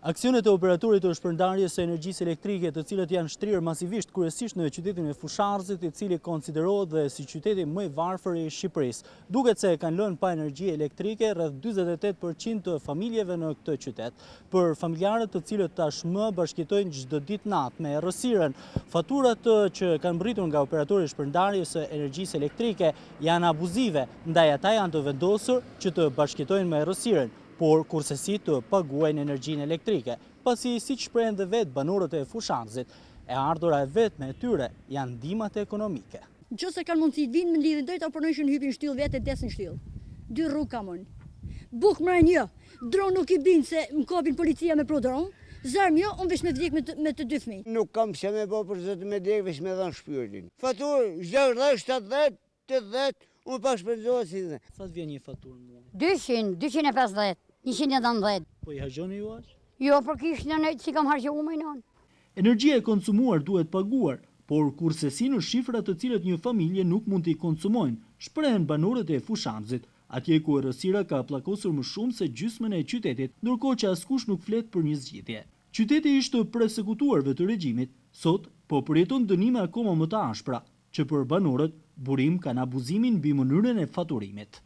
Aksionet e operatorit të shpërndarjes së energjisë elektrike, të cilët janë shtrirë masivisht kryesisht në qytetin e Fusharzit, i cili konsiderohet dhe si qyteti më i varfër i Shqipërisë. Duket se kanë lënë pa energji elektrike rreth 48% të familjeve në këtë qytet. Për familjarët të cilët tashmë bashkëjetojnë çdo ditë natë me errësirën, faturat që kanë mbërritur nga operatori i shpërndarjes së energjisë elektrike janë abuzive, ndaj ata janë të vendosur që të bashkëjetojnë me errësirën, por kurse si të paguajnë energjinë elektrike, pasi siç shprehen dhe vetë banorët e Fusharzit, e ardhura e vetme e tyre janë ndihmat ekonomike. Nëse kanë mundësi të vinë me lidhje drejt apo nëse hypin shtyllë vetë desin shtyllë. 2 rrugë kam unë. Buk mran jo, dron nuk i bin se më kapin policia me prodron. Zarm jo, unë vesh me vdek me të 2 fëmijë. Nuk kam pse me bë për zotë me dek, vesh me dhën shpirtin. Faturë 60, 70, 80, unë pa shpenzohet si dhe. Sa të vjen një faturë në muaj? 200, 250, 119. Po i harxhoni ju aq? Jo, për kishë në që kam hargju më i non. Energjia e konsumuar duhet paguar, por kurse si në shifrat të cilët një familje nuk mund t'i konsumojnë, shprehen banorët e Fusharzit, atje ku errësira ka pllakosur më shumë se gjysmën e qytetit, ndërkohë që askush nuk flet për një zgjidhje. Qyteti ishte përsekutuarve të regjimit, sot po përjeton dënime akoma më të ashpra, që për banorët burim kanë abuzimin mbi mënyrën e faturimit.